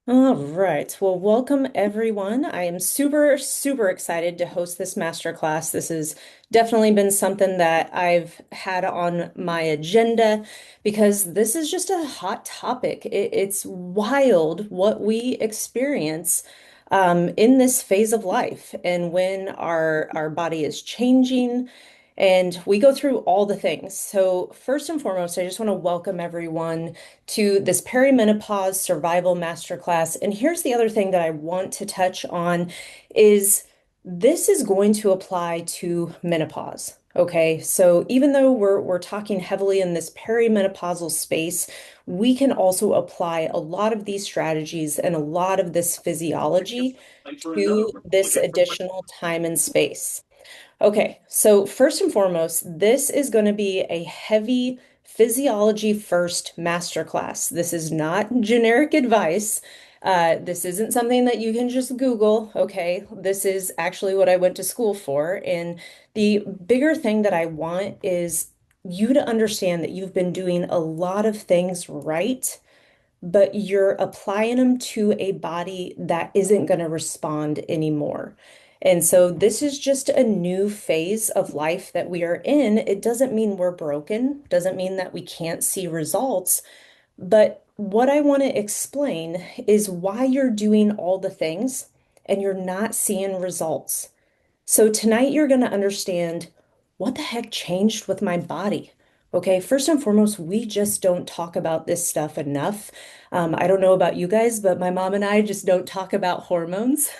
All right. Well, welcome everyone. I am super excited to host this masterclass. This has definitely been something that I've had on my agenda because this is just a hot topic. It's wild what we experience in this phase of life and when our body is changing. And we go through all the things. So, first and foremost, I just want to welcome everyone to this perimenopause survival masterclass. And here's the other thing that I want to touch on is this is going to apply to menopause. Okay, so even though we're talking heavily in this perimenopausal space, we can also apply a lot of these strategies and a lot of this physiology to this additional time and space. Okay, so first and foremost, this is going to be a heavy physiology first masterclass. This is not generic advice. This isn't something that you can just Google. Okay, this is actually what I went to school for. And the bigger thing that I want is you to understand that you've been doing a lot of things right, but you're applying them to a body that isn't going to respond anymore. And so this is just a new phase of life that we are in. It doesn't mean we're broken, doesn't mean that we can't see results, but what I want to explain is why you're doing all the things and you're not seeing results. So tonight you're going to understand what the heck changed with my body. Okay, first and foremost, we just don't talk about this stuff enough. I don't know about you guys, but my mom and I just don't talk about hormones.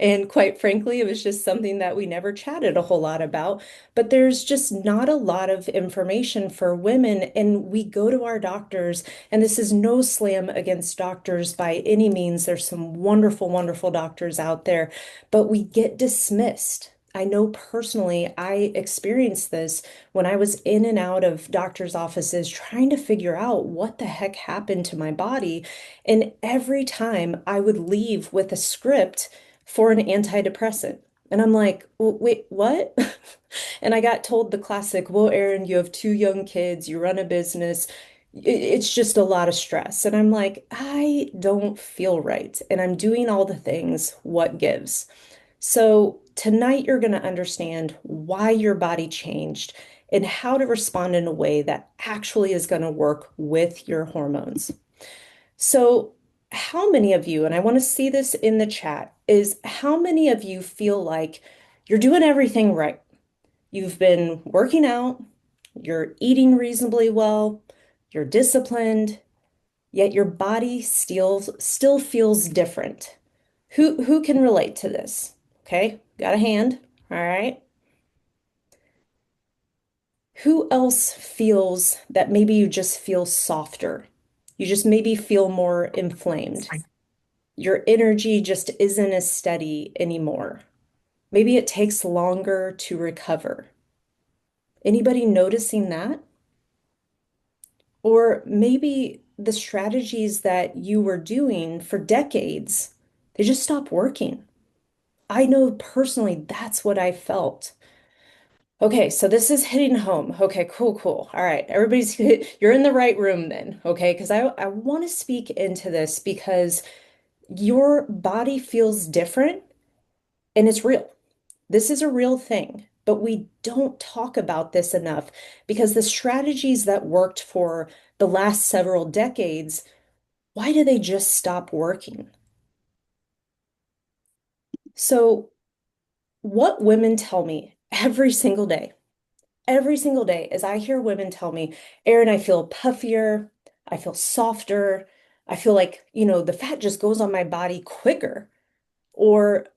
And quite frankly, it was just something that we never chatted a whole lot about. But there's just not a lot of information for women. And we go to our doctors, and this is no slam against doctors by any means. There's some wonderful doctors out there, but we get dismissed. I know personally, I experienced this when I was in and out of doctors' offices trying to figure out what the heck happened to my body. And every time I would leave with a script for an antidepressant. And I'm like, well, wait, what? And I got told the classic, well, Erin, you have two young kids, you run a business. It's just a lot of stress. And I'm like, I don't feel right. And I'm doing all the things. What gives? So, tonight you're going to understand why your body changed and how to respond in a way that actually is going to work with your hormones. So, how many of you, and I want to see this in the chat, is how many of you feel like you're doing everything right? You've been working out, you're eating reasonably well, you're disciplined, yet your body still feels different. Who can relate to this? Okay, got a hand. All right. Who else feels that maybe you just feel softer? You just maybe feel more inflamed. Your energy just isn't as steady anymore. Maybe it takes longer to recover. Anybody noticing that? Or maybe the strategies that you were doing for decades, they just stopped working. I know personally that's what I felt. Okay, so this is hitting home. Okay, cool. All right, everybody's you're in the right room then. Okay, because I want to speak into this because your body feels different and it's real. This is a real thing, but we don't talk about this enough because the strategies that worked for the last several decades, why do they just stop working? So, what women tell me every single day, as I hear women tell me, Erin, I feel puffier, I feel softer, I feel like, the fat just goes on my body quicker. Or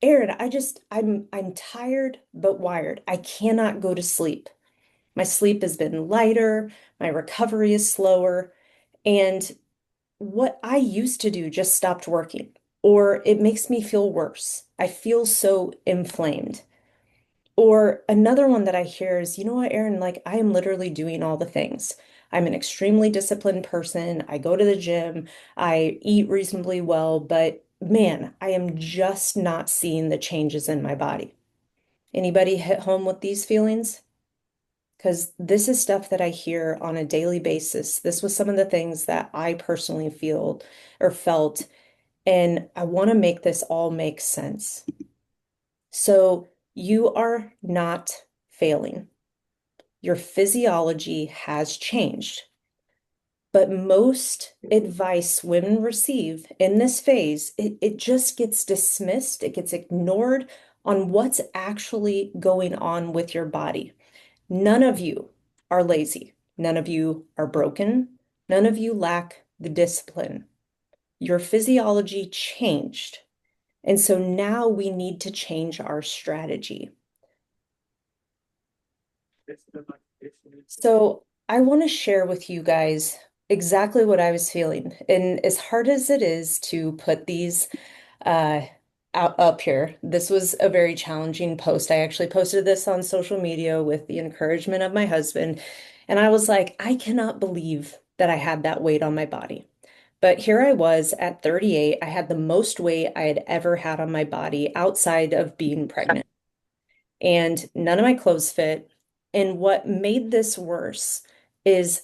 Erin, I'm tired but wired. I cannot go to sleep. My sleep has been lighter, my recovery is slower, and what I used to do just stopped working, or it makes me feel worse. I feel so inflamed. Or another one that I hear is, you know what, Erin, like I am literally doing all the things. I'm an extremely disciplined person. I go to the gym, I eat reasonably well, but man, I am just not seeing the changes in my body. Anybody hit home with these feelings? because this is stuff that I hear on a daily basis. This was some of the things that I personally feel or felt, and I want to make this all make sense. So you are not failing. Your physiology has changed. But most advice women receive in this phase, it just gets dismissed, it gets ignored on what's actually going on with your body. None of you are lazy. None of you are broken. None of you lack the discipline. Your physiology changed. And so now we need to change our strategy. So I want to share with you guys exactly what I was feeling. And as hard as it is to put these uh, out up here, this was a very challenging post. I actually posted this on social media with the encouragement of my husband. And I was like, I cannot believe that I had that weight on my body. But here I was at 38. I had the most weight I had ever had on my body outside of being pregnant, and none of my clothes fit. And what made this worse is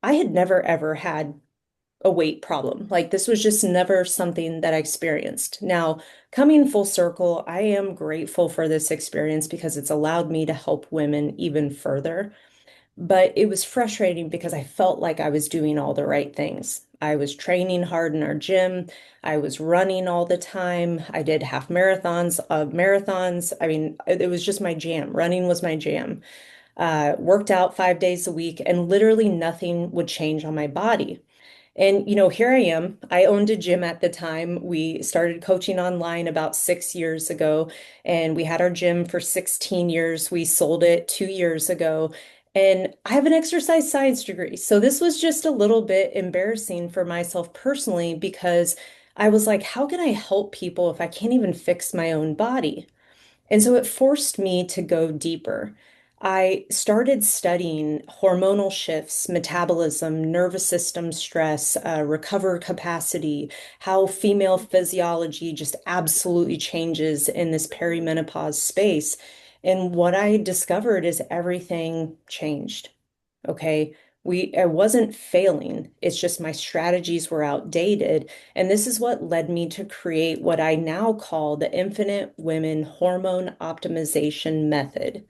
I had never ever had a weight problem. Like this was just never something that I experienced. Now, coming full circle, I am grateful for this experience because it's allowed me to help women even further. But it was frustrating because I felt like I was doing all the right things. I was training hard in our gym. I was running all the time. I did half marathons of marathons. I mean, it was just my jam. Running was my jam. Worked out 5 days a week, and literally nothing would change on my body. And, here I am. I owned a gym at the time. We started coaching online about 6 years ago, and we had our gym for 16 years. We sold it 2 years ago. And I have an exercise science degree. So this was just a little bit embarrassing for myself personally because I was like, how can I help people if I can't even fix my own body? And so it forced me to go deeper. I started studying hormonal shifts, metabolism, nervous system stress, recover capacity, how female physiology just absolutely changes in this perimenopause space. And what I discovered is everything changed. Okay. I wasn't failing. It's just my strategies were outdated. And this is what led me to create what I now call the Infinite Women Hormone Optimization Method.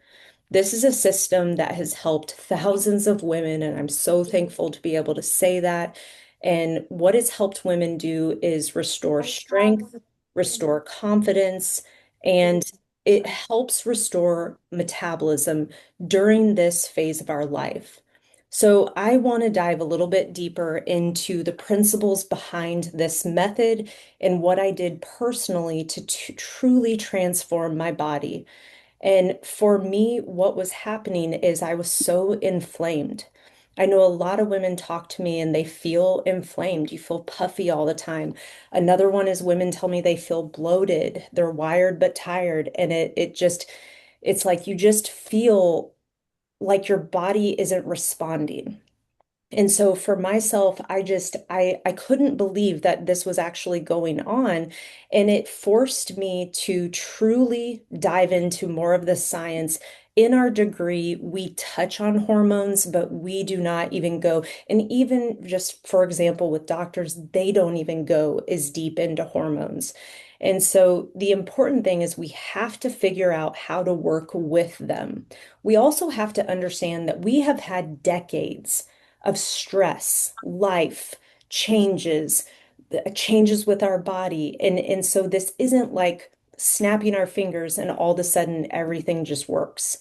This is a system that has helped thousands of women, and I'm so thankful to be able to say that. And what it's helped women do is restore strength, restore confidence, and it helps restore metabolism during this phase of our life. So, I want to dive a little bit deeper into the principles behind this method and what I did personally to truly transform my body. And for me, what was happening is I was so inflamed. I know a lot of women talk to me and they feel inflamed. You feel puffy all the time. Another one is women tell me they feel bloated. They're wired but tired. And it's like you just feel like your body isn't responding. And so for myself, I couldn't believe that this was actually going on. And it forced me to truly dive into more of the science. In our degree, we touch on hormones, but we do not even go. And even just, for example, with doctors, they don't even go as deep into hormones. And so the important thing is we have to figure out how to work with them. We also have to understand that we have had decades of stress, life, changes, changes with our body. And so this isn't like snapping our fingers and all of a sudden everything just works.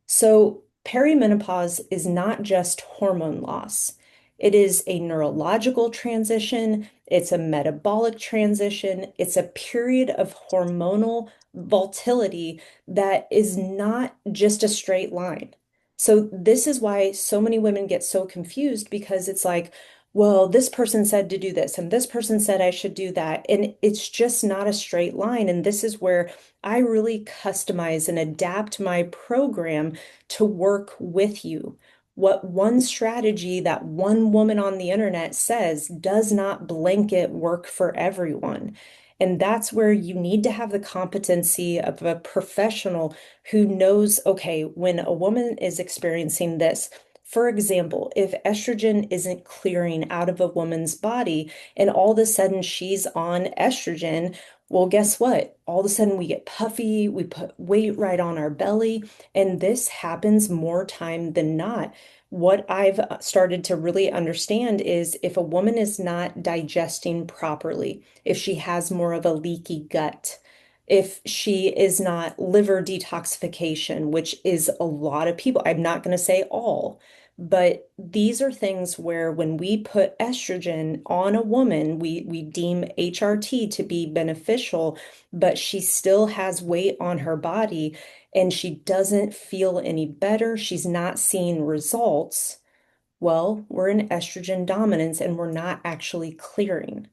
So, perimenopause is not just hormone loss. It is a neurological transition, it's a metabolic transition, it's a period of hormonal volatility that is not just a straight line. So, this is why so many women get so confused because it's like, well, this person said to do this, and this person said I should do that. And it's just not a straight line. And this is where I really customize and adapt my program to work with you. What one strategy that one woman on the internet says does not blanket work for everyone. And that's where you need to have the competency of a professional who knows, okay, when a woman is experiencing this, for example, if estrogen isn't clearing out of a woman's body and all of a sudden she's on estrogen, well, guess what? All of a sudden we get puffy, we put weight right on our belly, and this happens more time than not. What I've started to really understand is if a woman is not digesting properly, if she has more of a leaky gut, if she is not liver detoxification, which is a lot of people, I'm not going to say all, but these are things where when we put estrogen on a woman, we deem HRT to be beneficial, but she still has weight on her body and she doesn't feel any better. She's not seeing results. Well, we're in estrogen dominance and we're not actually clearing.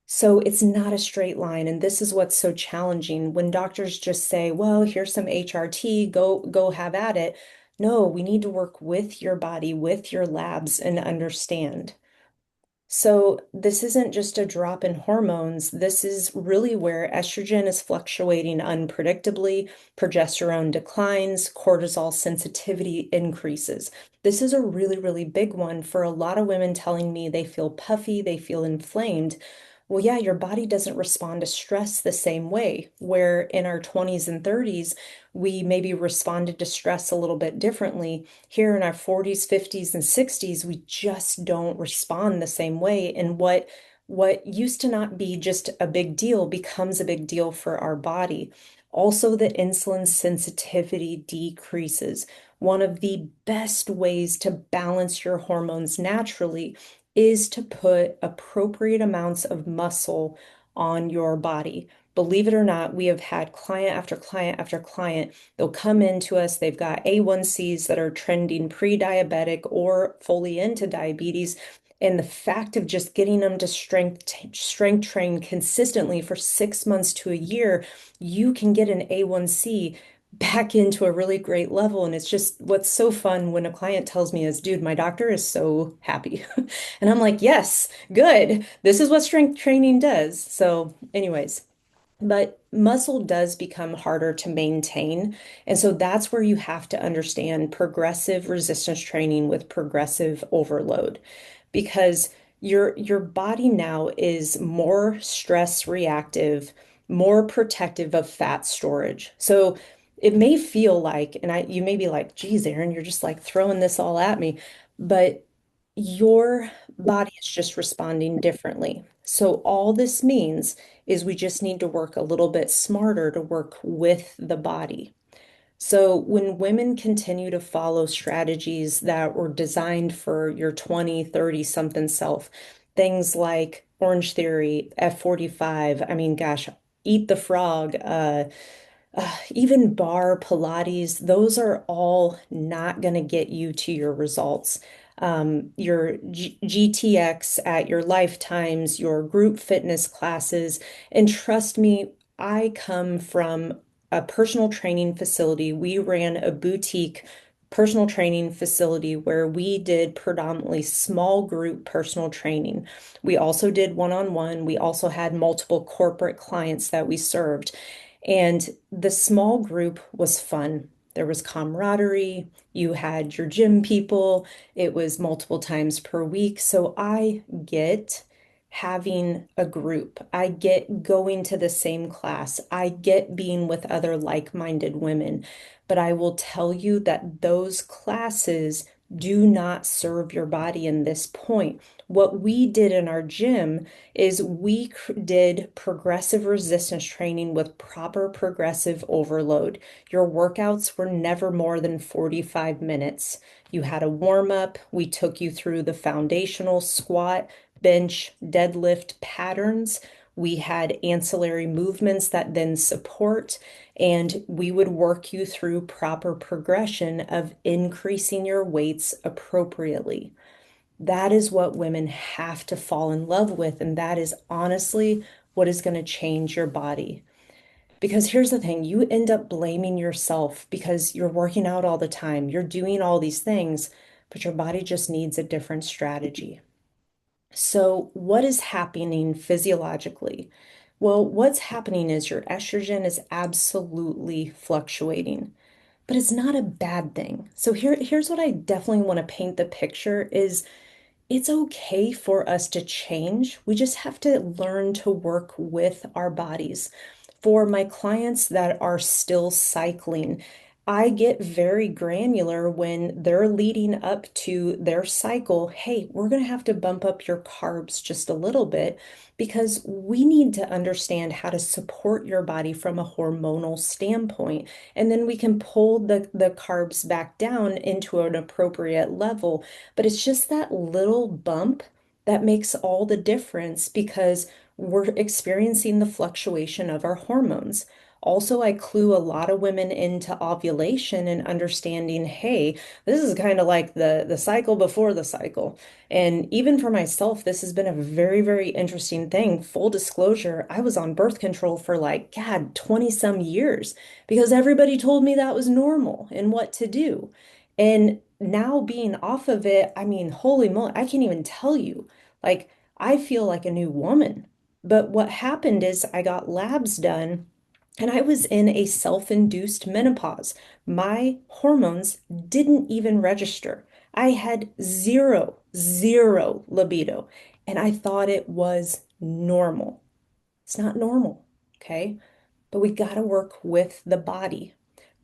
So it's not a straight line. And this is what's so challenging when doctors just say, well, here's some HRT, go have at it. No, we need to work with your body, with your labs and understand. So this isn't just a drop in hormones. This is really where estrogen is fluctuating unpredictably, progesterone declines, cortisol sensitivity increases. This is a really, really big one for a lot of women telling me they feel puffy, they feel inflamed. Well, yeah, your body doesn't respond to stress the same way, where in our 20s and 30s, we maybe responded to stress a little bit differently. Here in our 40s, 50s, and 60s, we just don't respond the same way. And what used to not be just a big deal becomes a big deal for our body. Also, the insulin sensitivity decreases. One of the best ways to balance your hormones naturally is to put appropriate amounts of muscle on your body. Believe it or not, we have had client after client after client. They'll come into us, they've got A1Cs that are trending pre-diabetic or fully into diabetes. And the fact of just getting them to strength train consistently for 6 months to a year, you can get an A1C back into a really great level. And it's just what's so fun when a client tells me is, dude, my doctor is so happy. And I'm like, yes, good. This is what strength training does. So, anyways, but muscle does become harder to maintain. And so that's where you have to understand progressive resistance training with progressive overload because your body now is more stress reactive, more protective of fat storage. So it may feel like, and you may be like, geez, Aaron, you're just like throwing this all at me, but your body is just responding differently. So all this means is we just need to work a little bit smarter to work with the body. So when women continue to follow strategies that were designed for your 20, 30 something self, things like Orange Theory, F45, I mean, gosh, Eat the Frog, even bar, Pilates, those are all not going to get you to your results. Your GTX at your lifetimes, your group fitness classes, and trust me, I come from a personal training facility. We ran a boutique personal training facility where we did predominantly small group personal training. We also did one-on-one. We also had multiple corporate clients that we served. And the small group was fun. There was camaraderie. You had your gym people. It was multiple times per week. So I get having a group. I get going to the same class. I get being with other like-minded women. But I will tell you that those classes do not serve your body in this point. What we did in our gym is we did progressive resistance training with proper progressive overload. Your workouts were never more than 45 minutes. You had a warm up. We took you through the foundational squat, bench, deadlift patterns. We had ancillary movements that then support, and we would work you through proper progression of increasing your weights appropriately. That is what women have to fall in love with. And that is honestly what is going to change your body. Because here's the thing, you end up blaming yourself because you're working out all the time, you're doing all these things, but your body just needs a different strategy. So, what is happening physiologically? Well, what's happening is your estrogen is absolutely fluctuating, but it's not a bad thing. So here's what I definitely want to paint the picture is it's okay for us to change. We just have to learn to work with our bodies. For my clients that are still cycling, I get very granular when they're leading up to their cycle. Hey, we're going to have to bump up your carbs just a little bit because we need to understand how to support your body from a hormonal standpoint. And then we can pull the carbs back down into an appropriate level. But it's just that little bump that makes all the difference because we're experiencing the fluctuation of our hormones. Also, I clue a lot of women into ovulation and understanding, hey, this is kind of like the cycle before the cycle. And even for myself, this has been a very, very interesting thing. Full disclosure, I was on birth control for like, God, 20 some years because everybody told me that was normal and what to do. And now being off of it, I mean, holy moly, I can't even tell you. Like, I feel like a new woman. But what happened is I got labs done and I was in a self-induced menopause. My hormones didn't even register. I had zero libido, and I thought it was normal. It's not normal, okay? But we got to work with the body.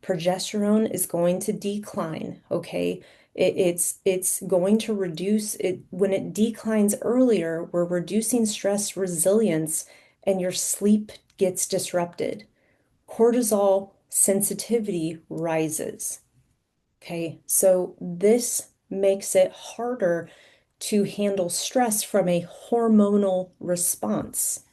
Progesterone is going to decline, okay? It's going to reduce it when it declines earlier, we're reducing stress resilience and your sleep gets disrupted. Cortisol sensitivity rises. Okay, so this makes it harder to handle stress from a hormonal response.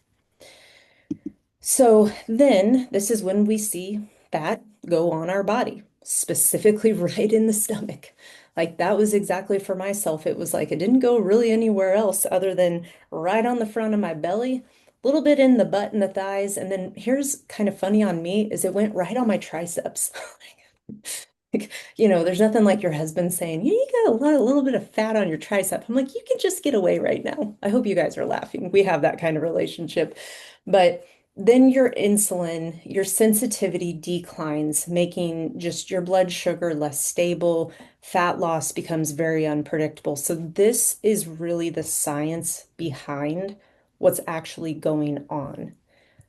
So then this is when we see fat go on our body, specifically right in the stomach. Like that was exactly for myself. It was like it didn't go really anywhere else other than right on the front of my belly, a little bit in the butt and the thighs. And then here's kind of funny on me is it went right on my triceps. Like, there's nothing like your husband saying, yeah, you got a little bit of fat on your tricep. I'm like, you can just get away right now. I hope you guys are laughing. We have that kind of relationship. But then your insulin, your sensitivity declines, making just your blood sugar less stable. Fat loss becomes very unpredictable. So this is really the science behind what's actually going on.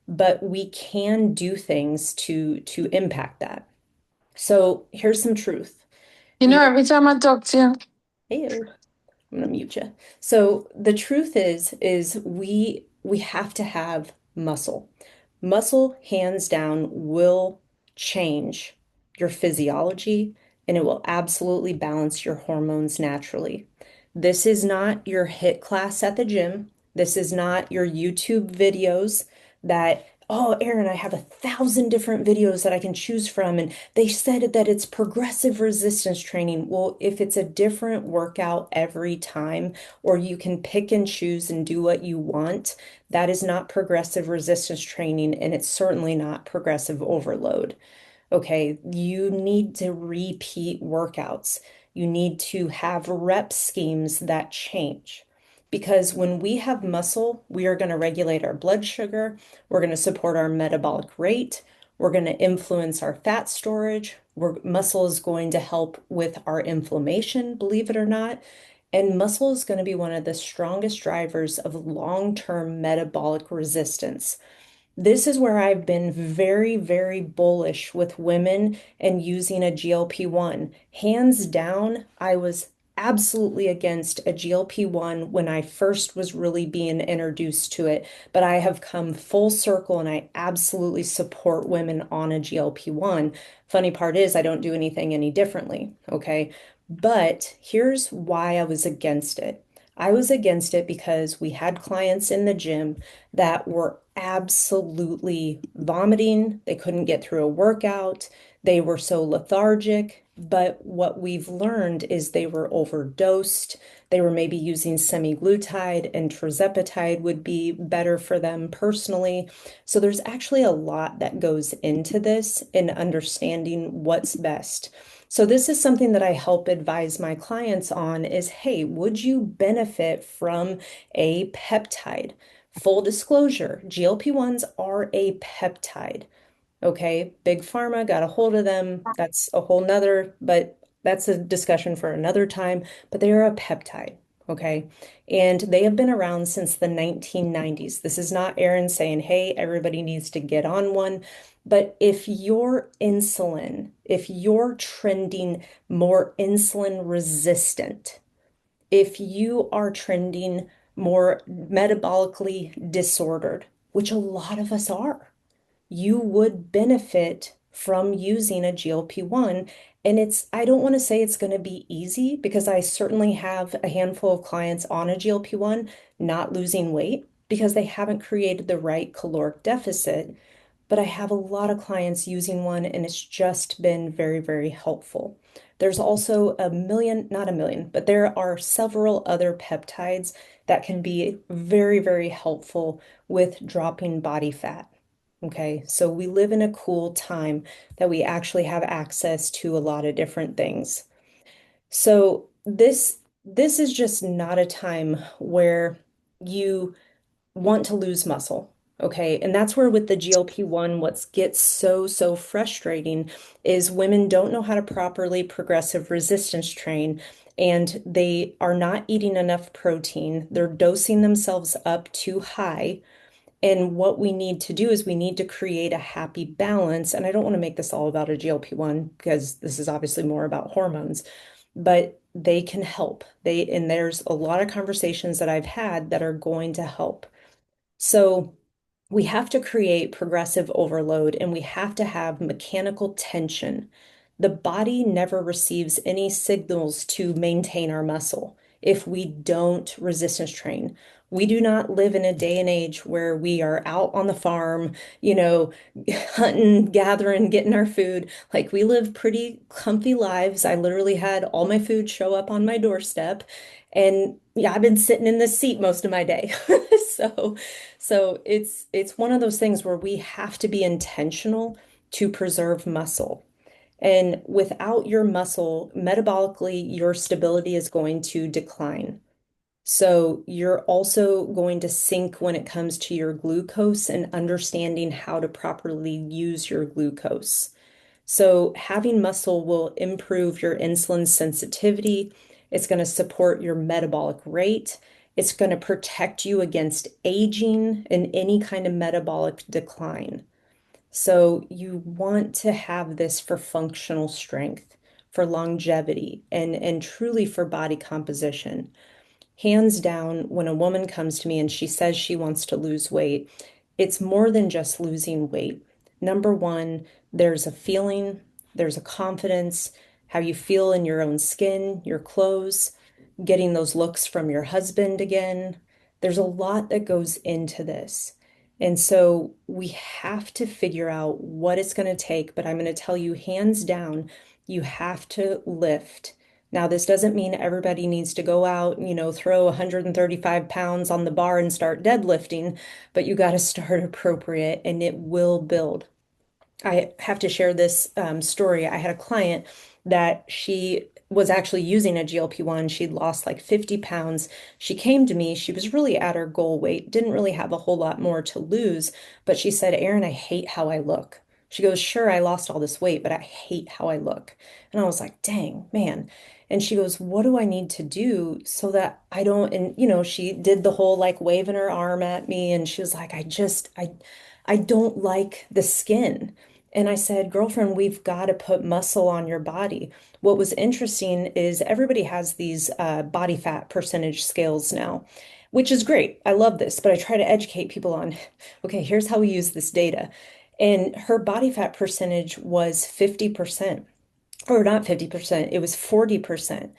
But we can do things to impact that. So here's some truth. You know, Your every time I talk to you, Ew, I'm gonna mute you. So the truth is we have to have muscle. Muscle, hands down, will change your physiology and it will absolutely balance your hormones naturally. This is not your HIIT class at the gym. This is not your YouTube videos that, oh, Aaron, I have 1,000 different videos that I can choose from. And they said that it's progressive resistance training. Well, if it's a different workout every time, or you can pick and choose and do what you want, that is not progressive resistance training, and it's certainly not progressive overload. Okay, you need to repeat workouts. You need to have rep schemes that change. Because when we have muscle, we are going to regulate our blood sugar, we're going to support our metabolic rate, we're going to influence our fat storage, muscle is going to help with our inflammation, believe it or not. And muscle is going to be one of the strongest drivers of long-term metabolic resistance. This is where I've been very, very bullish with women and using a GLP-1. Hands down, I was absolutely against a GLP-1 when I first was really being introduced to it, but I have come full circle and I absolutely support women on a GLP-1. Funny part is I don't do anything any differently, okay? But here's why I was against it. I was against it because we had clients in the gym that were absolutely vomiting. They couldn't get through a workout. They were so lethargic. But what we've learned is they were overdosed. They were maybe using semaglutide, and tirzepatide would be better for them personally. So there's actually a lot that goes into this in understanding what's best. So this is something that I help advise my clients on is, hey, would you benefit from a peptide? Full disclosure, GLP-1s are a peptide. Okay, Big Pharma got a hold of them. That's a whole nother, but that's a discussion for another time. But they are a peptide. Okay. And they have been around since the 1990s. This is not Aaron saying, hey, everybody needs to get on one. But if you're trending more insulin resistant, if you are trending more metabolically disordered, which a lot of us are, you would benefit from using a GLP-1. And I don't want to say it's going to be easy because I certainly have a handful of clients on a GLP-1 not losing weight because they haven't created the right caloric deficit. But I have a lot of clients using one and it's just been very, very helpful. There's also a million, not a million, but there are several other peptides that can be very, very helpful with dropping body fat. Okay, so we live in a cool time that we actually have access to a lot of different things. So this is just not a time where you want to lose muscle. Okay, and that's where with the GLP-1, what gets so frustrating is women don't know how to properly progressive resistance train and they are not eating enough protein. They're dosing themselves up too high. And what we need to do is we need to create a happy balance. And I don't want to make this all about a GLP-1 because this is obviously more about hormones, but they can help. And there's a lot of conversations that I've had that are going to help. So we have to create progressive overload and we have to have mechanical tension. The body never receives any signals to maintain our muscle if we don't resistance train. We do not live in a day and age where we are out on the farm, hunting, gathering, getting our food. Like we live pretty comfy lives. I literally had all my food show up on my doorstep. And yeah, I've been sitting in this seat most of my day. So it's one of those things where we have to be intentional to preserve muscle. And without your muscle, metabolically, your stability is going to decline. So you're also going to sink when it comes to your glucose and understanding how to properly use your glucose. So having muscle will improve your insulin sensitivity. It's going to support your metabolic rate. It's going to protect you against aging and any kind of metabolic decline. So you want to have this for functional strength, for longevity, and truly for body composition. Hands down, when a woman comes to me and she says she wants to lose weight, it's more than just losing weight. Number one, there's a feeling, there's a confidence, how you feel in your own skin, your clothes, getting those looks from your husband again. There's a lot that goes into this. And so we have to figure out what it's going to take. But I'm going to tell you, hands down, you have to lift. Now, this doesn't mean everybody needs to go out, throw 135 pounds on the bar and start deadlifting, but you got to start appropriate and it will build. I have to share this story. I had a client that she was actually using a GLP-1. She'd lost like 50 pounds. She came to me. She was really at her goal weight, didn't really have a whole lot more to lose, but she said, Erin, I hate how I look. She goes, sure, I lost all this weight, but I hate how I look. And I was like, dang, man. And she goes, what do I need to do so that I don't, and she did the whole like waving her arm at me and she was like, I don't like the skin. And I said, girlfriend, we've got to put muscle on your body. What was interesting is everybody has these body fat percentage scales now, which is great. I love this, but I try to educate people on, okay, here's how we use this data. And her body fat percentage was 50%, or not 50%, it was 40%.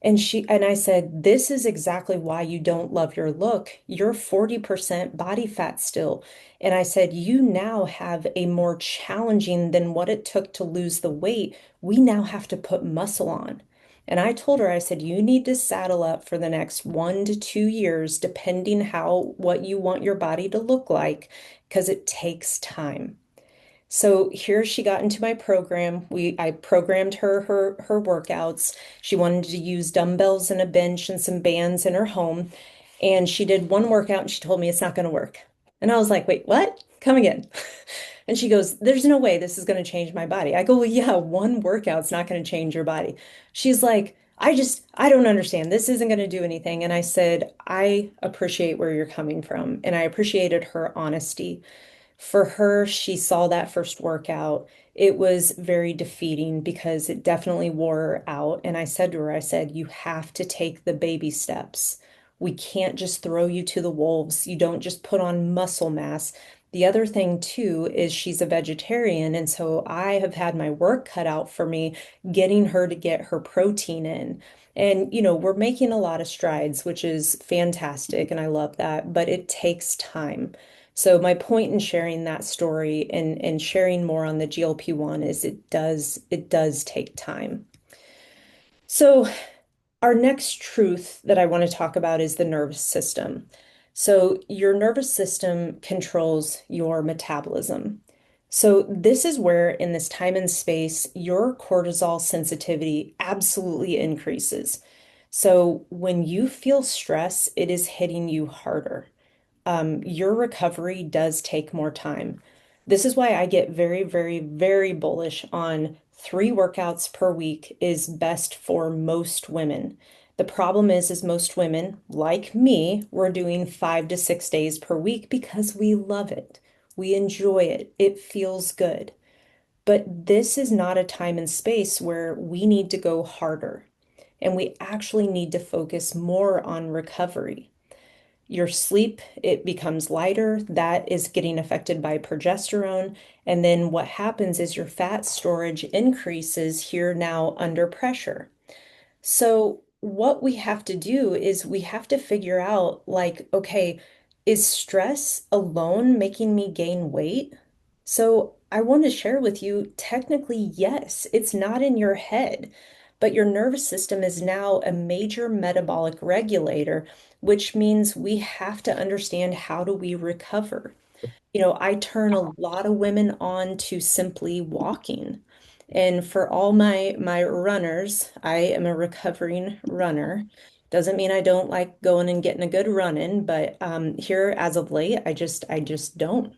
And I said, this is exactly why you don't love your look. You're 40% body fat still. And I said, you now have a more challenging than what it took to lose the weight. We now have to put muscle on. And I told her, I said, you need to saddle up for the next 1 to 2 years, depending what you want your body to look like, because it takes time. So here she got into my program. I programmed her workouts. She wanted to use dumbbells and a bench and some bands in her home. And she did one workout and she told me it's not going to work. And I was like, wait, what? Come again. And she goes, there's no way this is going to change my body. I go, well, yeah, one workout's not going to change your body. She's like, I don't understand. This isn't going to do anything. And I said, I appreciate where you're coming from. And I appreciated her honesty. For her, she saw that first workout. It was very defeating because it definitely wore her out. And I said to her, I said, you have to take the baby steps. We can't just throw you to the wolves. You don't just put on muscle mass. The other thing, too, is she's a vegetarian. And so I have had my work cut out for me getting her to get her protein in. And, we're making a lot of strides, which is fantastic. And I love that. But it takes time. So my point in sharing that story and sharing more on the GLP-1 is it does take time. So our next truth that I want to talk about is the nervous system. So your nervous system controls your metabolism. So this is where in this time and space your cortisol sensitivity absolutely increases. So when you feel stress, it is hitting you harder. Your recovery does take more time. This is why I get very, very, very bullish on 3 workouts per week is best for most women. The problem is most women, like me, we're doing 5 to 6 days per week because we love it. We enjoy it. It feels good. But this is not a time and space where we need to go harder. And we actually need to focus more on recovery. Your sleep, it becomes lighter. That is getting affected by progesterone. And then what happens is your fat storage increases here now under pressure. So, what we have to do is we have to figure out like, okay, is stress alone making me gain weight? So, I want to share with you, technically, yes, it's not in your head, but your nervous system is now a major metabolic regulator, which means we have to understand how do we recover. I turn a lot of women on to simply walking. And for all my runners, I am a recovering runner. Doesn't mean I don't like going and getting a good run in, but here as of late, I just don't.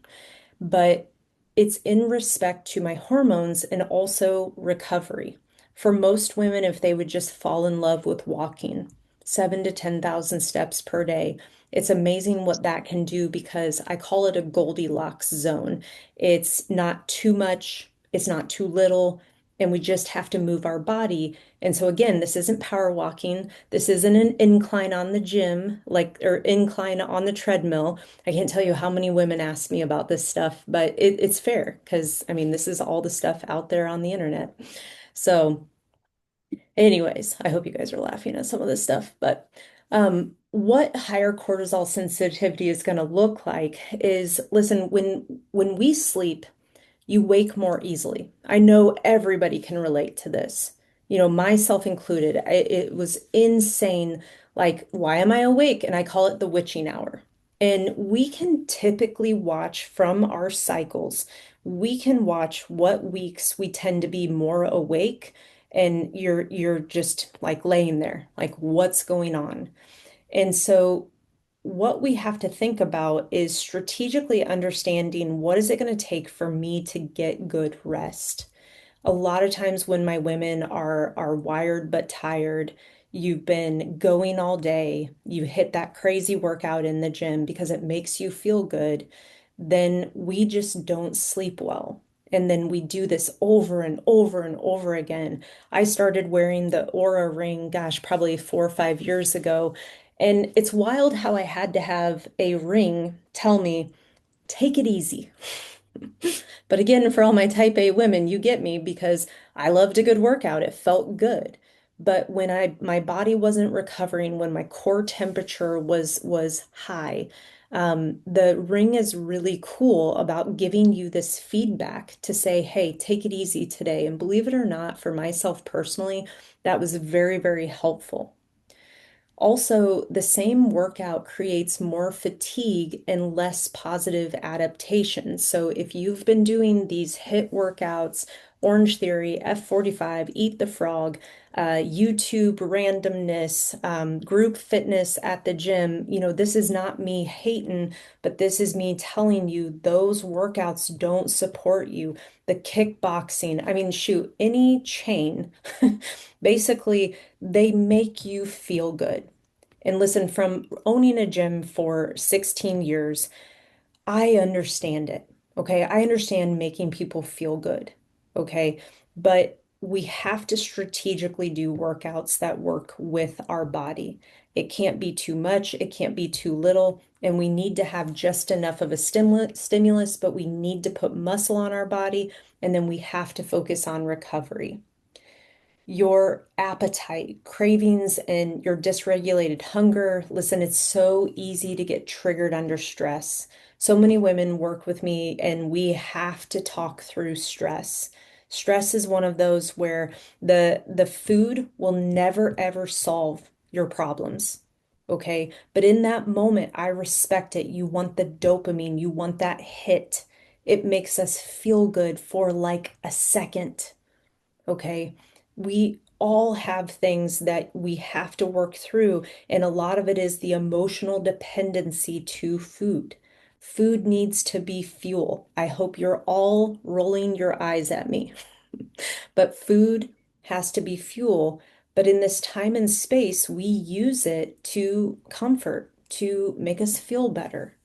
But it's in respect to my hormones and also recovery. For most women, if they would just fall in love with walking 7 to 10,000 steps per day, it's amazing what that can do because I call it a Goldilocks zone. It's not too much, it's not too little, and we just have to move our body. And so again, this isn't power walking. This isn't an incline on the gym, like or incline on the treadmill. I can't tell you how many women ask me about this stuff, but it's fair because I mean, this is all the stuff out there on the internet. So, anyways, I hope you guys are laughing at some of this stuff, but what higher cortisol sensitivity is going to look like is, listen, when we sleep, you wake more easily. I know everybody can relate to this, myself included. It was insane. Like, why am I awake? And I call it the witching hour. And we can typically watch from our cycles, we can watch what weeks we tend to be more awake. And you're just like laying there, like what's going on? And so what we have to think about is strategically understanding what is it going to take for me to get good rest. A lot of times when my women are wired but tired, you've been going all day, you hit that crazy workout in the gym because it makes you feel good, then we just don't sleep well. And then we do this over and over and over again. I started wearing the Aura ring, gosh, probably 4 or 5 years ago. And it's wild how I had to have a ring tell me, take it easy. But again, for all my type A women, you get me because I loved a good workout. It felt good. But when my body wasn't recovering, when my core temperature was high, the ring is really cool about giving you this feedback to say, hey, take it easy today. And believe it or not, for myself personally, that was very, very helpful. Also, the same workout creates more fatigue and less positive adaptation. So, if you've been doing these HIIT workouts Orange Theory, F45, Eat the Frog, YouTube randomness, group fitness at the gym. This is not me hating, but this is me telling you those workouts don't support you. The kickboxing, I mean, shoot, any chain, basically, they make you feel good. And listen, from owning a gym for 16 years, I understand it. Okay. I understand making people feel good. Okay. But we have to strategically do workouts that work with our body. It can't be too much, it can't be too little, and we need to have just enough of a stimulus, but we need to put muscle on our body, and then we have to focus on recovery. Your appetite, cravings, and your dysregulated hunger. Listen, it's so easy to get triggered under stress. So many women work with me, and we have to talk through stress. Stress is one of those where the food will never ever solve your problems. Okay. But in that moment, I respect it. You want the dopamine, you want that hit. It makes us feel good for like a second. Okay. We all have things that we have to work through, and a lot of it is the emotional dependency to food. Food needs to be fuel. I hope you're all rolling your eyes at me, but food has to be fuel. But in this time and space, we use it to comfort, to make us feel better.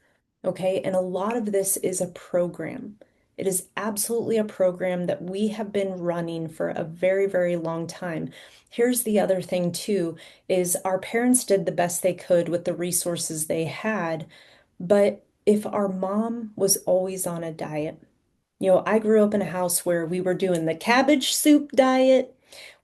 Okay. And a lot of this is a program. It is absolutely a program that we have been running for a very, very long time. Here's the other thing too, is our parents did the best they could with the resources they had. But if our mom was always on a diet, I grew up in a house where we were doing the cabbage soup diet,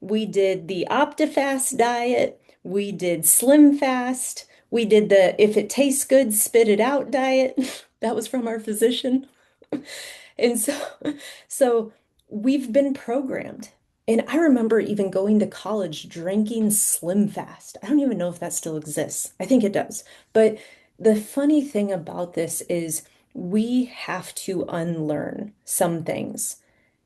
we did the OptiFast diet, we did Slim Fast, we did the if it tastes good, spit it out diet. That was from our physician. And so we've been programmed. And I remember even going to college drinking Slim Fast. I don't even know if that still exists. I think it does. But the funny thing about this is we have to unlearn some things.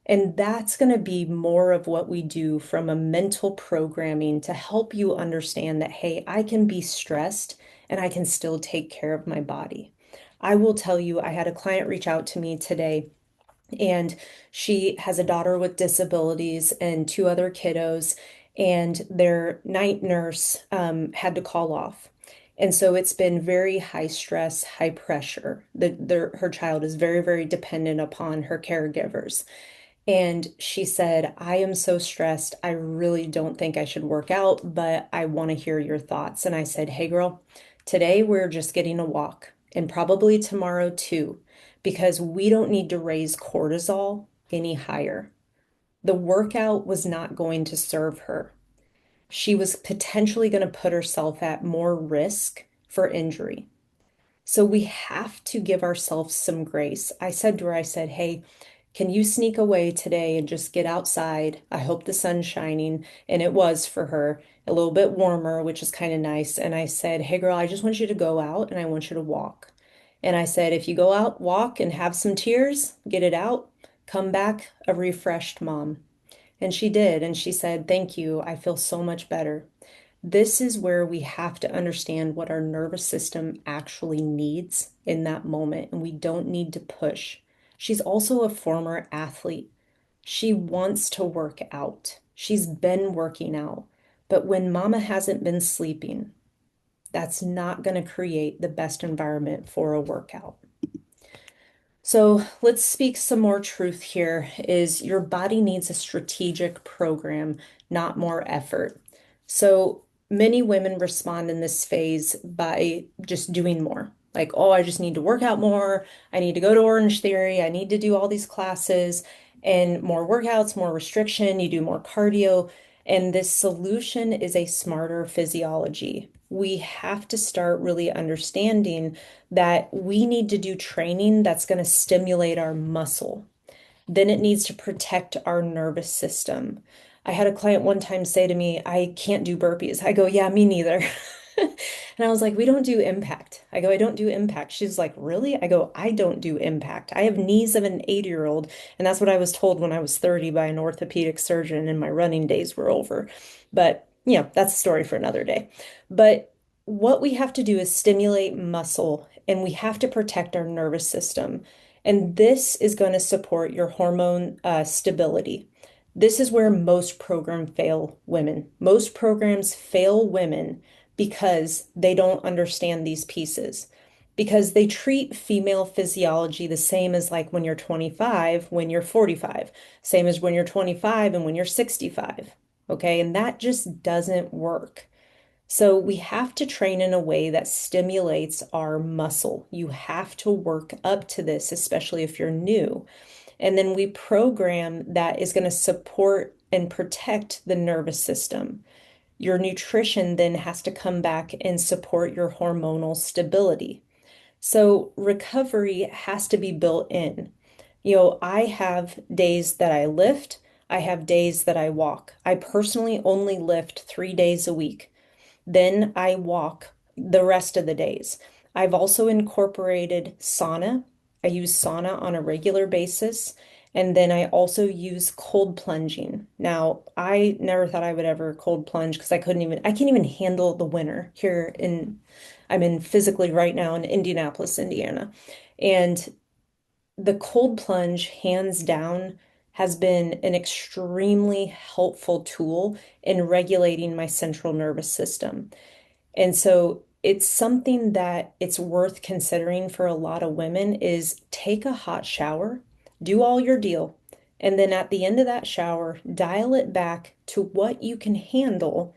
And that's going to be more of what we do from a mental programming to help you understand that, hey, I can be stressed and I can still take care of my body. I will tell you, I had a client reach out to me today, and she has a daughter with disabilities and two other kiddos, and their night nurse had to call off. And so it's been very high stress, high pressure. Her child is very, very dependent upon her caregivers. And she said, I am so stressed. I really don't think I should work out, but I want to hear your thoughts. And I said, hey, girl, today we're just getting a walk, and probably tomorrow too, because we don't need to raise cortisol any higher. The workout was not going to serve her. She was potentially going to put herself at more risk for injury. So we have to give ourselves some grace. I said to her, I said, hey, can you sneak away today and just get outside? I hope the sun's shining. And it was for her a little bit warmer, which is kind of nice. And I said, hey, girl, I just want you to go out and I want you to walk. And I said, if you go out, walk and have some tears, get it out, come back a refreshed mom. And she did. And she said, thank you. I feel so much better. This is where we have to understand what our nervous system actually needs in that moment, and we don't need to push. She's also a former athlete. She wants to work out. She's been working out. But when mama hasn't been sleeping, that's not going to create the best environment for a workout. So let's speak some more truth here is your body needs a strategic program, not more effort. So many women respond in this phase by just doing more. Like, oh, I just need to work out more. I need to go to Orange Theory. I need to do all these classes and more workouts, more restriction. You do more cardio. And this solution is a smarter physiology. We have to start really understanding that we need to do training that's going to stimulate our muscle. Then it needs to protect our nervous system. I had a client one time say to me, I can't do burpees. I go, yeah, me neither. And I was like, we don't do impact. I go, I don't do impact. She's like, really? I go, I don't do impact. I have knees of an 80-year-old. And that's what I was told when I was 30 by an orthopedic surgeon and my running days were over. But, that's a story for another day. But what we have to do is stimulate muscle and we have to protect our nervous system. And this is going to support your hormone stability. This is where most programs fail women. Most programs fail women because they don't understand these pieces. Because they treat female physiology the same as like when you're 25, when you're 45, same as when you're 25 and when you're 65. Okay. And that just doesn't work. So we have to train in a way that stimulates our muscle. You have to work up to this, especially if you're new. And then we program that is going to support and protect the nervous system. Your nutrition then has to come back and support your hormonal stability. So recovery has to be built in. I have days that I lift, I have days that I walk. I personally only lift 3 days a week. Then I walk the rest of the days. I've also incorporated sauna. I use sauna on a regular basis. And then I also use cold plunging. Now, I never thought I would ever cold plunge because I can't even handle the winter I'm in physically right now in Indianapolis, Indiana. And the cold plunge, hands down, has been an extremely helpful tool in regulating my central nervous system. And so it's something that it's worth considering for a lot of women is take a hot shower, do all your deal, and then at the end of that shower, dial it back to what you can handle,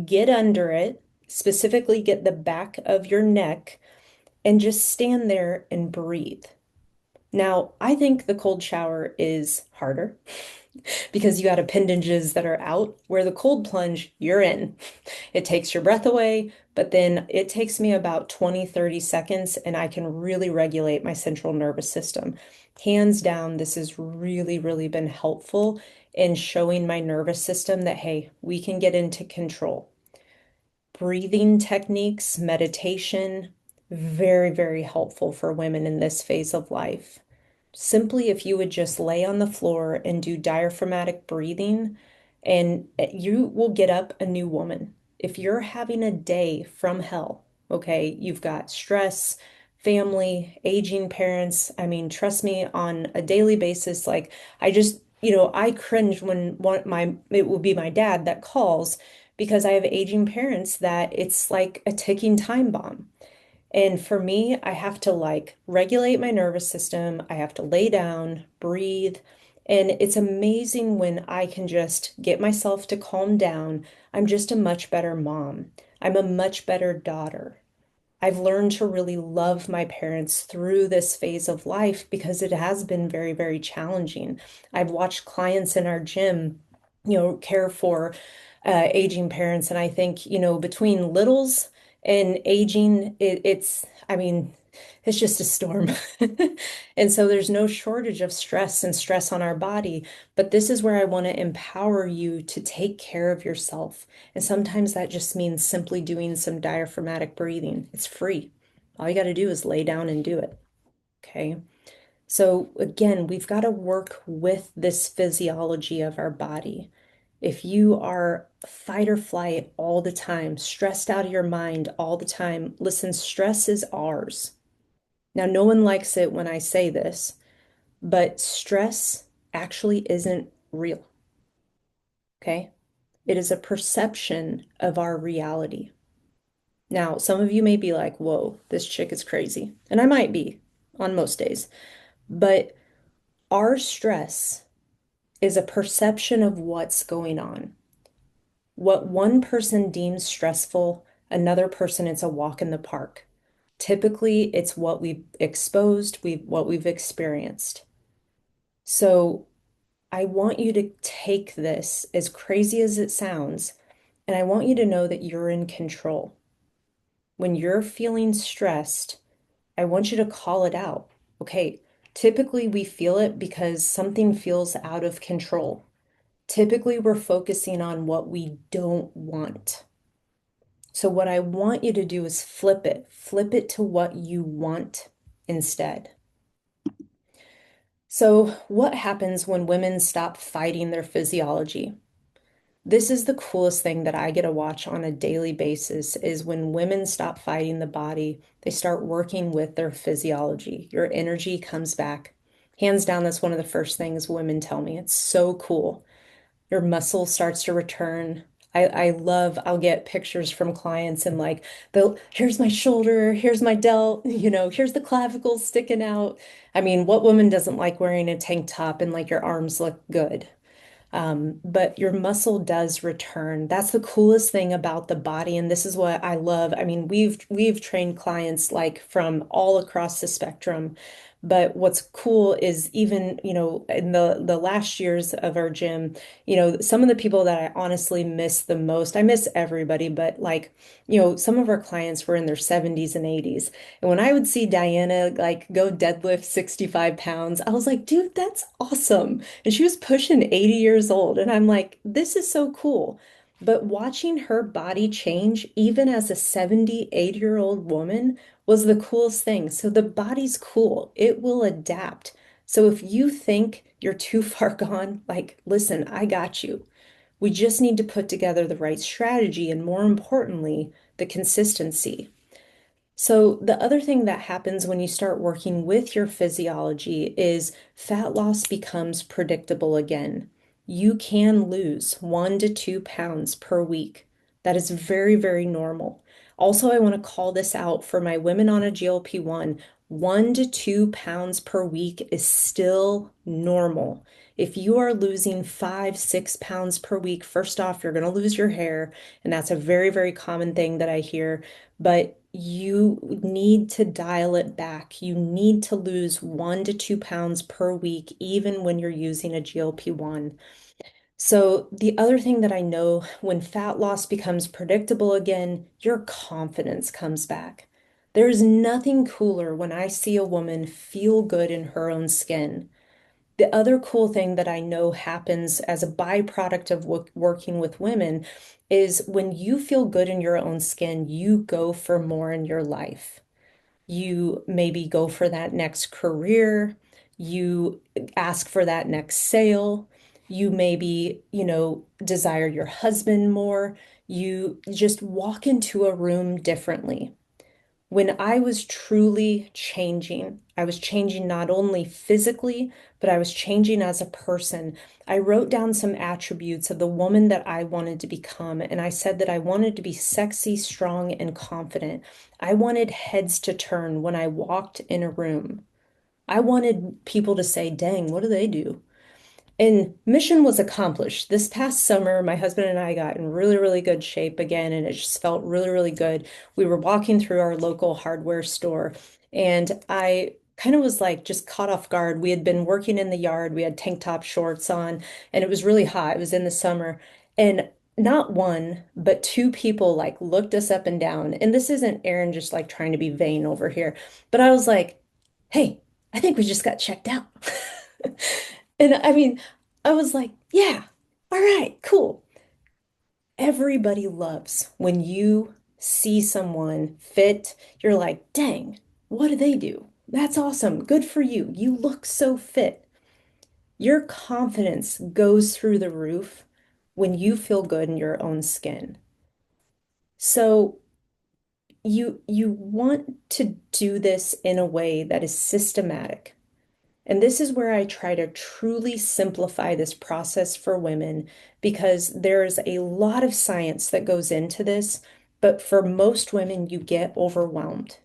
get under it, specifically get the back of your neck, and just stand there and breathe. Now, I think the cold shower is harder because you got appendages that are out, where the cold plunge, you're in. It takes your breath away, but then it takes me about 20, 30 seconds, and I can really regulate my central nervous system. Hands down, this has really, really been helpful in showing my nervous system that, hey, we can get into control. Breathing techniques, meditation, very, very helpful for women in this phase of life. Simply, if you would just lay on the floor and do diaphragmatic breathing, and you will get up a new woman. If you're having a day from hell, okay, you've got stress, family, aging parents. I mean, trust me, on a daily basis, like I cringe when it will be my dad that calls because I have aging parents that it's like a ticking time bomb. And for me, I have to like regulate my nervous system. I have to lay down, breathe. And it's amazing when I can just get myself to calm down. I'm just a much better mom. I'm a much better daughter. I've learned to really love my parents through this phase of life because it has been very, very challenging. I've watched clients in our gym, care for aging parents, and I think, between littles and aging, I mean, it's just a storm. And so there's no shortage of stress and stress on our body. But this is where I want to empower you to take care of yourself. And sometimes that just means simply doing some diaphragmatic breathing. It's free. All you got to do is lay down and do it. Okay. So again, we've got to work with this physiology of our body. If you are fight or flight all the time, stressed out of your mind all the time, listen, stress is ours. Now, no one likes it when I say this, but stress actually isn't real. Okay? It is a perception of our reality. Now, some of you may be like, whoa, this chick is crazy. And I might be on most days. But our stress is a perception of what's going on. What one person deems stressful, another person, it's a walk in the park. Typically, it's what we've exposed, what we've experienced. So I want you to take this, as crazy as it sounds, and I want you to know that you're in control. When you're feeling stressed, I want you to call it out. Okay, typically we feel it because something feels out of control. Typically, we're focusing on what we don't want. So what I want you to do is flip it to what you want instead. So what happens when women stop fighting their physiology? This is the coolest thing that I get to watch on a daily basis is when women stop fighting the body, they start working with their physiology. Your energy comes back. Hands down, that's one of the first things women tell me. It's so cool. Your muscle starts to return. I love, I'll get pictures from clients and like, here's my shoulder, here's my delt, here's the clavicle sticking out. I mean, what woman doesn't like wearing a tank top and like your arms look good? But your muscle does return. That's the coolest thing about the body, and this is what I love. I mean, we've trained clients like from all across the spectrum. But what's cool is even, in the last years of our gym, some of the people that I honestly miss the most, I miss everybody, but like, some of our clients were in their 70s and 80s. And when I would see Diana like go deadlift 65 pounds, I was like, dude, that's awesome. And she was pushing 80 years old. And I'm like, this is so cool. But watching her body change, even as a 78-year-old woman, was the coolest thing. So the body's cool, it will adapt. So if you think you're too far gone, like, listen, I got you. We just need to put together the right strategy and, more importantly, the consistency. So, the other thing that happens when you start working with your physiology is fat loss becomes predictable again. You can lose 1 to 2 pounds per week. That is very, very normal. Also, I want to call this out for my women on a GLP-1. 1 to 2 pounds per week is still normal. If you are losing 5, 6 pounds per week, first off, you're going to lose your hair. And that's a very, very common thing that I hear, but you need to dial it back. You need to lose 1 to 2 pounds per week, even when you're using a GLP-1. So, the other thing that I know when fat loss becomes predictable again, your confidence comes back. There's nothing cooler when I see a woman feel good in her own skin. The other cool thing that I know happens as a byproduct of working with women is when you feel good in your own skin, you go for more in your life. You maybe go for that next career, you ask for that next sale, you maybe, desire your husband more. You just walk into a room differently. When I was truly changing, I was changing not only physically, but I was changing as a person. I wrote down some attributes of the woman that I wanted to become, and I said that I wanted to be sexy, strong, and confident. I wanted heads to turn when I walked in a room. I wanted people to say, dang, what do they do? And mission was accomplished. This past summer, my husband and I got in really, really good shape again, and it just felt really, really good. We were walking through our local hardware store, and I kind of was like just caught off guard. We had been working in the yard, we had tank top shorts on, and it was really hot. It was in the summer, and not one, but two people like looked us up and down. And this isn't Aaron just like trying to be vain over here, but I was like, hey, I think we just got checked out. And I mean, I was like, yeah, all right, cool. Everybody loves when you see someone fit, you're like, dang, what do they do? That's awesome. Good for you. You look so fit. Your confidence goes through the roof when you feel good in your own skin. So you want to do this in a way that is systematic. And this is where I try to truly simplify this process for women because there's a lot of science that goes into this, but for most women, you get overwhelmed.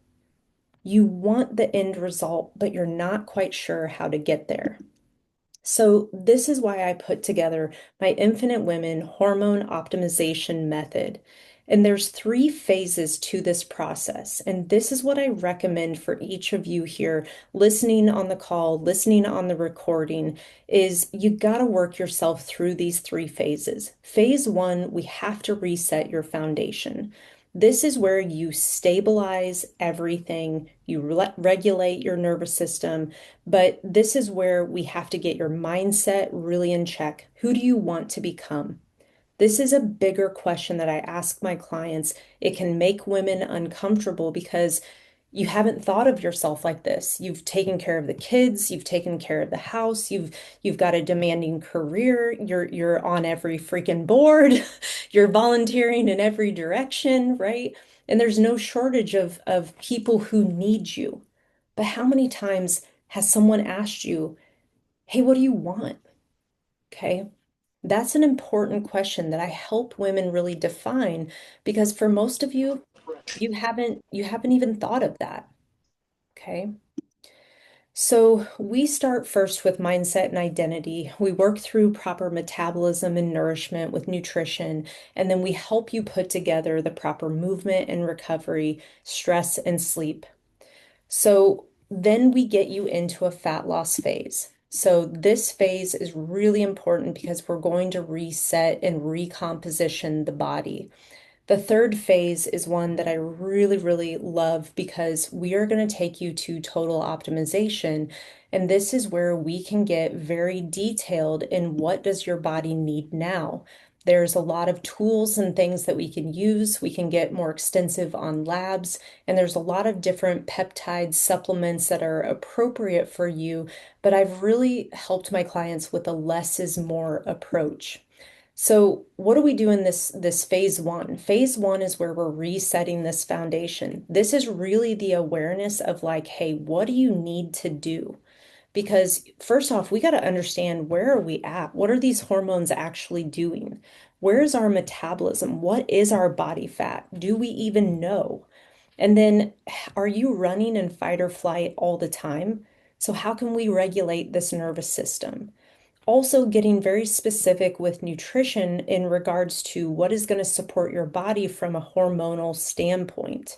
You want the end result, but you're not quite sure how to get there. So, this is why I put together my Infinite Women Hormone Optimization Method. And there's 3 phases to this process. And this is what I recommend for each of you here listening on the call, listening on the recording, is you got to work yourself through these 3 phases. Phase 1, we have to reset your foundation. This is where you stabilize everything, you regulate your nervous system, but this is where we have to get your mindset really in check. Who do you want to become? This is a bigger question that I ask my clients. It can make women uncomfortable because you haven't thought of yourself like this. You've taken care of the kids, you've taken care of the house, you've got a demanding career, you're on every freaking board, you're volunteering in every direction, right? And there's no shortage of people who need you. But how many times has someone asked you, "Hey, what do you want?" Okay. That's an important question that I help women really define because for most of you, you haven't even thought of that. Okay. So we start first with mindset and identity. We work through proper metabolism and nourishment with nutrition, and then we help you put together the proper movement and recovery, stress and sleep. So then we get you into a fat loss phase. So this phase is really important because we're going to reset and recomposition the body. The third phase is one that I really, really love because we are going to take you to total optimization. And this is where we can get very detailed in what does your body need now. There's a lot of tools and things that we can use. We can get more extensive on labs, and there's a lot of different peptide supplements that are appropriate for you. But I've really helped my clients with a less is more approach. So what do we do in this phase one? Phase one is where we're resetting this foundation. This is really the awareness of like, hey, what do you need to do? Because first off, we got to understand where are we at? What are these hormones actually doing? Where's our metabolism? What is our body fat? Do we even know? And then are you running in fight or flight all the time? So how can we regulate this nervous system? Also getting very specific with nutrition in regards to what is going to support your body from a hormonal standpoint.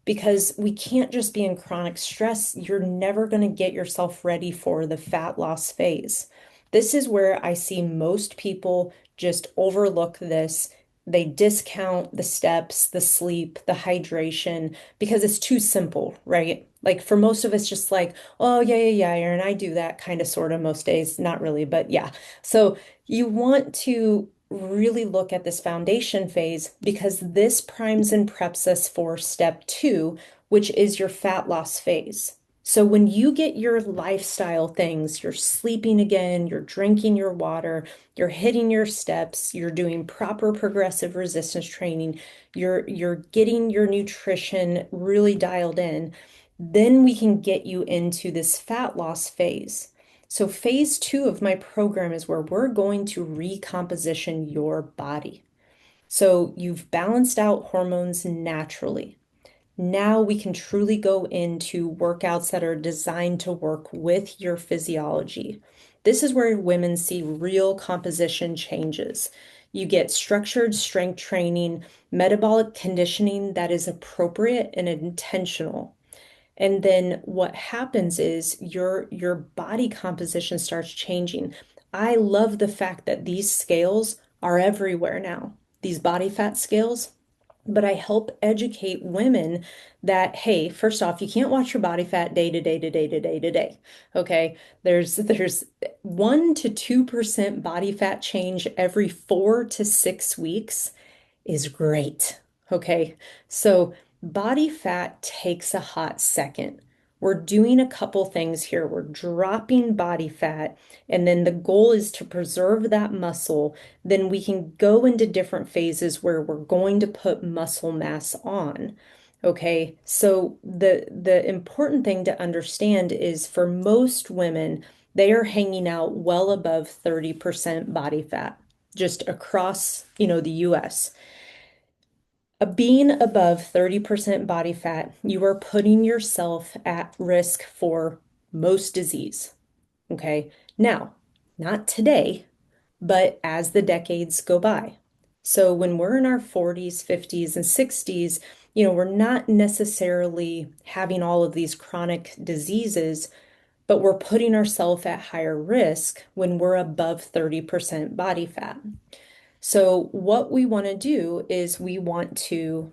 Because we can't just be in chronic stress. You're never going to get yourself ready for the fat loss phase. This is where I see most people just overlook this. They discount the steps, the sleep, the hydration, because it's too simple, right? Like for most of us, just like, oh, yeah, yeah, yeah, Aaron, I do that kind of sort of most days. Not really, but yeah. So you want to really look at this foundation phase because this primes and preps us for step two, which is your fat loss phase. So when you get your lifestyle things, you're sleeping again, you're drinking your water, you're hitting your steps, you're doing proper progressive resistance training, you're getting your nutrition really dialed in, then we can get you into this fat loss phase. So phase two of my program is where we're going to recomposition your body. So you've balanced out hormones naturally. Now we can truly go into workouts that are designed to work with your physiology. This is where women see real composition changes. You get structured strength training, metabolic conditioning that is appropriate and intentional. And then what happens is your body composition starts changing. I love the fact that these scales are everywhere now, these body fat scales. But I help educate women that, hey, first off, you can't watch your body fat day to day to day to day to day. Okay. There's 1 to 2% body fat change every 4 to 6 weeks is great. Okay. So body fat takes a hot second. We're doing a couple things here. We're dropping body fat, and then the goal is to preserve that muscle. Then we can go into different phases where we're going to put muscle mass on. Okay, so the important thing to understand is for most women, they are hanging out well above 30% body fat just across, the US. Being above 30% body fat, you are putting yourself at risk for most disease. Okay. Now, not today, but as the decades go by. So when we're in our 40s, 50s, and 60s, we're not necessarily having all of these chronic diseases, but we're putting ourselves at higher risk when we're above 30% body fat. So what we want to do is we want to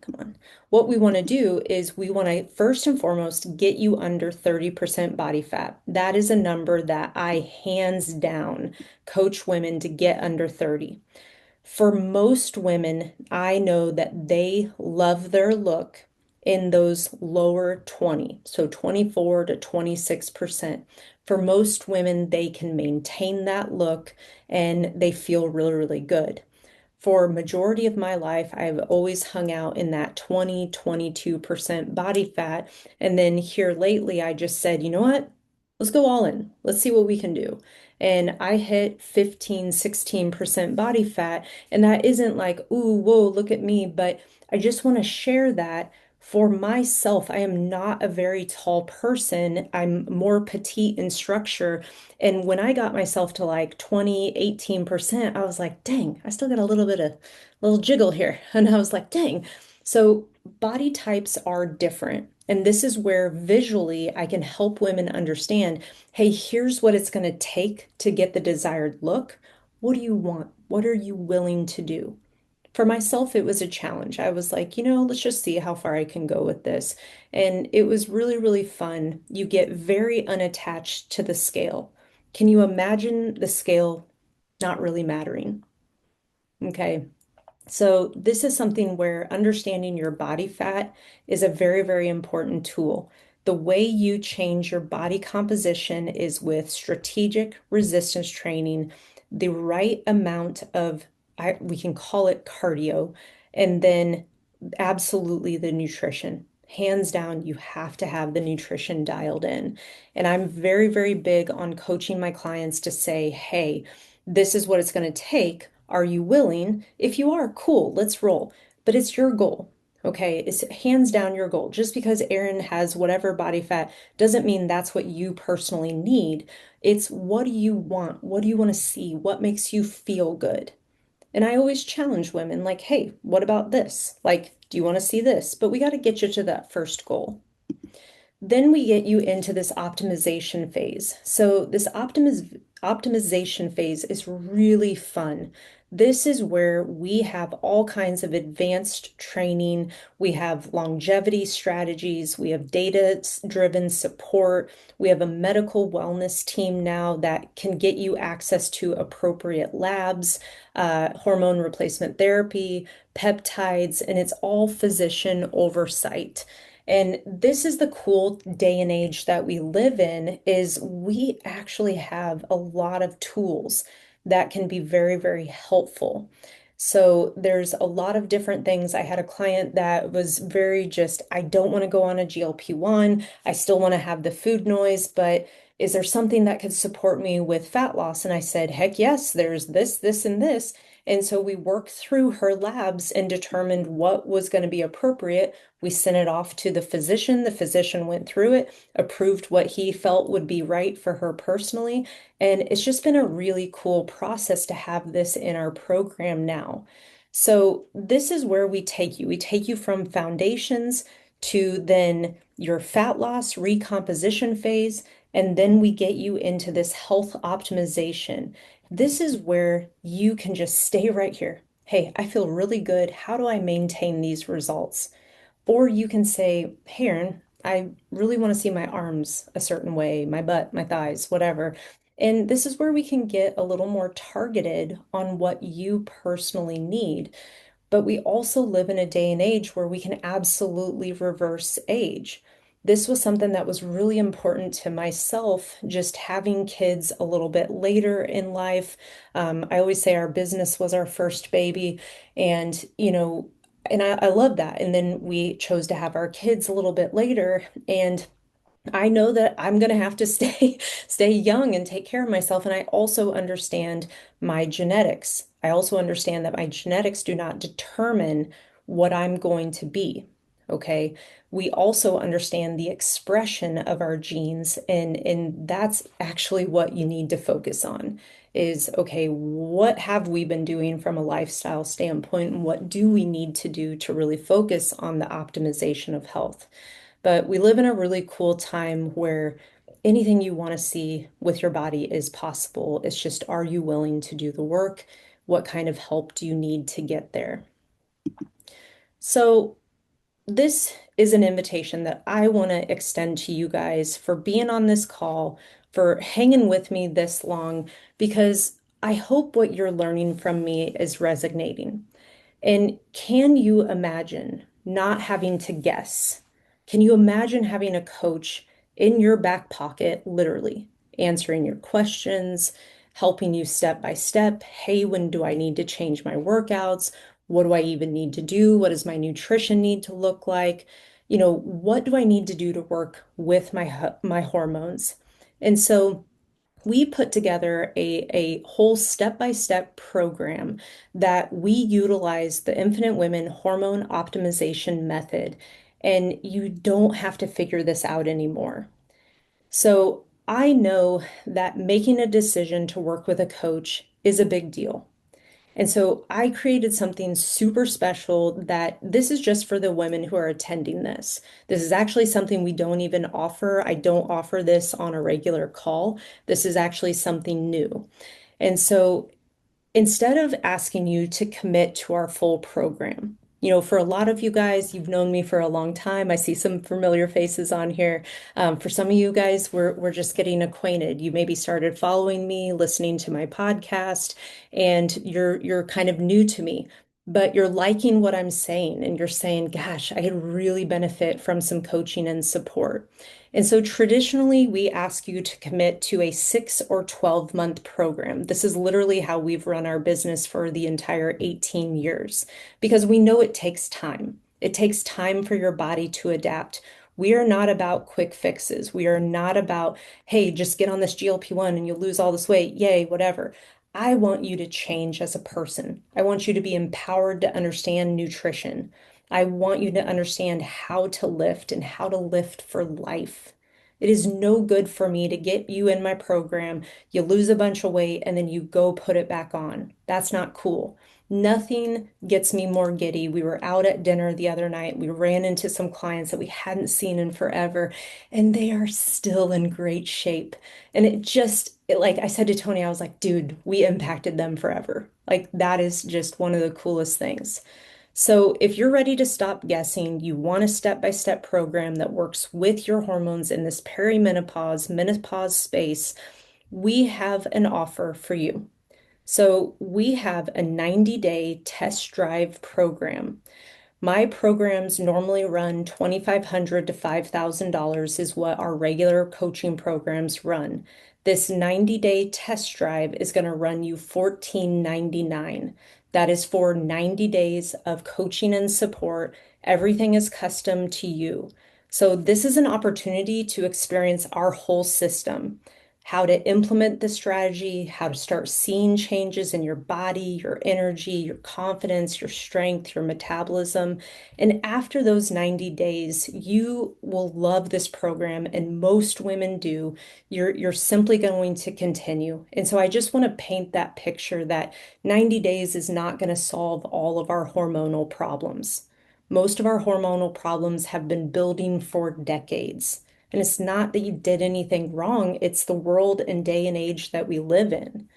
come on. What we want to do is we want to first and foremost get you under 30% body fat. That is a number that I hands down coach women to get under 30. For most women, I know that they love their look in those lower 20, so 24 to 26%. For most women, they can maintain that look and they feel really, really good. For majority of my life, I've always hung out in that 20, 22% body fat. And then here lately, I just said, you know what? Let's go all in. Let's see what we can do. And I hit 15, 16% body fat. And that isn't like, ooh, whoa, look at me. But I just want to share that for myself. I am not a very tall person. I'm more petite in structure. And when I got myself to like 20, 18%, I was like, dang, I still got a little bit of little jiggle here. And I was like, dang. So body types are different. And this is where visually I can help women understand, hey, here's what it's going to take to get the desired look. What do you want? What are you willing to do? For myself, it was a challenge. I was like, let's just see how far I can go with this. And it was really, really fun. You get very unattached to the scale. Can you imagine the scale not really mattering? Okay. So this is something where understanding your body fat is a very, very important tool. The way you change your body composition is with strategic resistance training, the right amount of, we can call it cardio, and then absolutely the nutrition. Hands down, you have to have the nutrition dialed in. And I'm very, very big on coaching my clients to say, hey, this is what it's going to take. Are you willing? If you are, cool, let's roll. But it's your goal. Okay, it's hands down your goal. Just because Erin has whatever body fat doesn't mean that's what you personally need. It's what do you want? What do you want to see? What makes you feel good? And I always challenge women like, hey, what about this? Like, do you want to see this? But we got to get you to that first goal. Then we get you into this optimization phase. So this optimization phase is really fun. This is where we have all kinds of advanced training. We have longevity strategies. We have data-driven support. We have a medical wellness team now that can get you access to appropriate labs, hormone replacement therapy, peptides, and it's all physician oversight. And this is the cool day and age that we live in is we actually have a lot of tools that can be very, very helpful. So there's a lot of different things. I had a client that was very just, I don't want to go on a GLP-1. I still want to have the food noise, but is there something that could support me with fat loss? And I said, heck yes, there's this, this, and this. And so we worked through her labs and determined what was going to be appropriate. We sent it off to the physician. The physician went through it, approved what he felt would be right for her personally. And it's just been a really cool process to have this in our program now. So this is where we take you. We take you from foundations to then your fat loss recomposition phase, and then we get you into this health optimization. This is where you can just stay right here. Hey, I feel really good. How do I maintain these results? Or you can say, hey, Erin, I really want to see my arms a certain way, my butt, my thighs, whatever. And this is where we can get a little more targeted on what you personally need. But we also live in a day and age where we can absolutely reverse age. This was something that was really important to myself, just having kids a little bit later in life. I always say our business was our first baby, and I love that. And then we chose to have our kids a little bit later, and I know that I'm going to have to stay young and take care of myself. And I also understand my genetics. I also understand that my genetics do not determine what I'm going to be. Okay. We also understand the expression of our genes, and that's actually what you need to focus on is, okay, what have we been doing from a lifestyle standpoint, and what do we need to do to really focus on the optimization of health? But we live in a really cool time where anything you want to see with your body is possible. It's just, are you willing to do the work? What kind of help do you need to get there? So, this is an invitation that I want to extend to you guys for being on this call, for hanging with me this long, because I hope what you're learning from me is resonating. And can you imagine not having to guess? Can you imagine having a coach in your back pocket, literally answering your questions, helping you step by step? Hey, when do I need to change my workouts? What do I even need to do? What does my nutrition need to look like? What do I need to do to work with my hormones? And so we put together a whole step-by-step program that we utilize the Infinite Women Hormone Optimization Method, and you don't have to figure this out anymore. So I know that making a decision to work with a coach is a big deal. And so I created something super special that this is just for the women who are attending this. This is actually something we don't even offer. I don't offer this on a regular call. This is actually something new. And so instead of asking you to commit to our full program, for a lot of you guys, you've known me for a long time. I see some familiar faces on here. For some of you guys, we're just getting acquainted. You maybe started following me, listening to my podcast, and you're kind of new to me, but you're liking what I'm saying, and you're saying, "Gosh, I could really benefit from some coaching and support." And so traditionally, we ask you to commit to a 6 or 12 month program. This is literally how we've run our business for the entire 18 years because we know it takes time. It takes time for your body to adapt. We are not about quick fixes. We are not about, hey, just get on this GLP-1 and you'll lose all this weight. Yay, whatever. I want you to change as a person. I want you to be empowered to understand nutrition. I want you to understand how to lift and how to lift for life. It is no good for me to get you in my program, you lose a bunch of weight, and then you go put it back on. That's not cool. Nothing gets me more giddy. We were out at dinner the other night. We ran into some clients that we hadn't seen in forever, and they are still in great shape. And like I said to Tony, I was like, dude, we impacted them forever. Like, that is just one of the coolest things. So, if you're ready to stop guessing, you want a step-by-step program that works with your hormones in this perimenopause, menopause space, we have an offer for you. So, we have a 90-day test drive program. My programs normally run $2,500 to $5,000 is what our regular coaching programs run. This 90-day test drive is going to run you $14.99. That is for 90 days of coaching and support. Everything is custom to you. So this is an opportunity to experience our whole system, how to implement the strategy, how to start seeing changes in your body, your energy, your confidence, your strength, your metabolism. And after those 90 days, you will love this program, and most women do. You're simply going to continue. And so I just want to paint that picture that 90 days is not going to solve all of our hormonal problems. Most of our hormonal problems have been building for decades. And it's not that you did anything wrong, it's the world and day and age that we live in.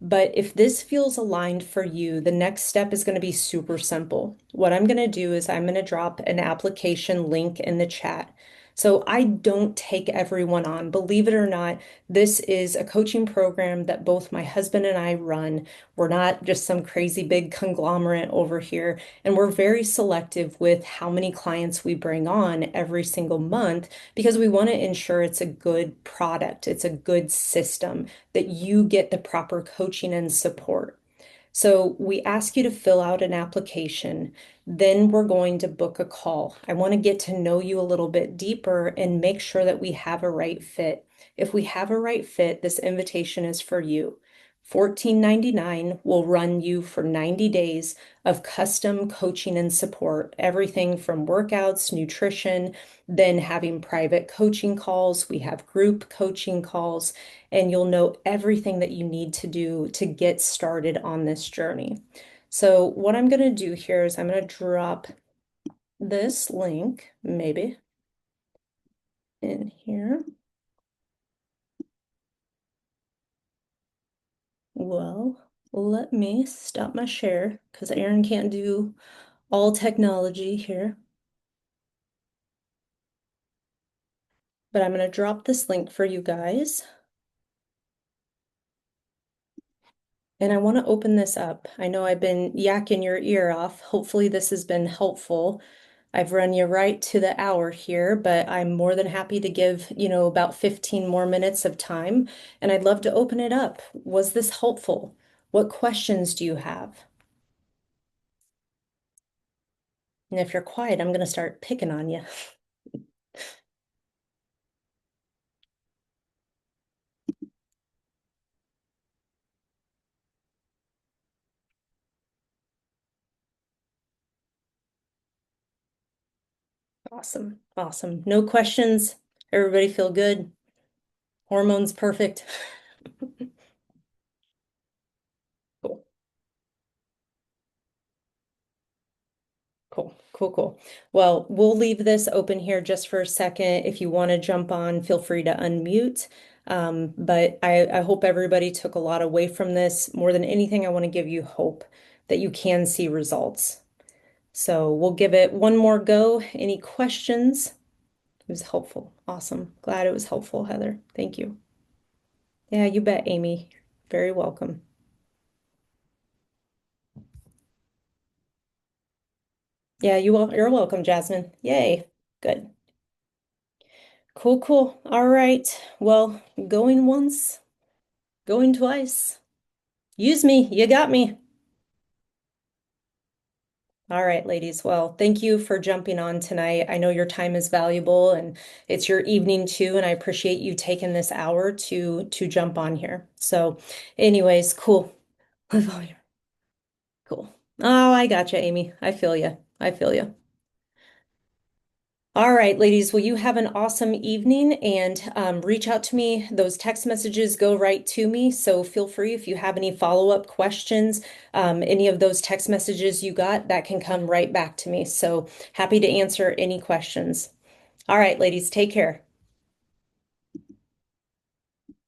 But if this feels aligned for you, the next step is going to be super simple. What I'm going to do is I'm going to drop an application link in the chat. So I don't take everyone on. Believe it or not, this is a coaching program that both my husband and I run. We're not just some crazy big conglomerate over here, and we're very selective with how many clients we bring on every single month because we want to ensure it's a good product, it's a good system, that you get the proper coaching and support. So we ask you to fill out an application. Then we're going to book a call. I want to get to know you a little bit deeper and make sure that we have a right fit. If we have a right fit, this invitation is for you. $14.99 will run you for 90 days of custom coaching and support, everything from workouts, nutrition, then having private coaching calls. We have group coaching calls, and you'll know everything that you need to do to get started on this journey. So what I'm going to do here is I'm going to drop this link, maybe, in here. Well, let me stop my share because Aaron can't do All technology here, but I'm going to drop this link for you guys. And I want to open this up. I know I've been yakking your ear off. Hopefully, this has been helpful. I've run you right to the hour here, but I'm more than happy to give, about 15 more minutes of time. And I'd love to open it up. Was this helpful? What questions do you have? And if you're quiet, I'm going to start picking on you. Awesome. Awesome. No questions. Everybody feel good? Hormones perfect. Cool. Cool, cool, cool. Well, we'll leave this open here just for a second. If you want to jump on, feel free to unmute. But I hope everybody took a lot away from this. More than anything, I want to give you hope that you can see results. So we'll give it one more go. Any questions? It was helpful. Awesome. Glad it was helpful, Heather. Thank you. Yeah, you bet, Amy. Very welcome. Yeah, you're welcome, Jasmine. Yay. Good. Cool, cool. All right. Well, going once, going twice. Use me. You got me. All right, ladies. Well, thank you for jumping on tonight. I know your time is valuable and it's your evening too, and I appreciate you taking this hour to jump on here. So, anyways, cool. Live on here. Cool. Oh, I got you, Amy. I feel you. I feel you. All right, ladies. Well, you have an awesome evening and reach out to me. Those text messages go right to me. So feel free if you have any follow-up questions, any of those text messages you got, that can come right back to me. So happy to answer any questions. All right, ladies, take care.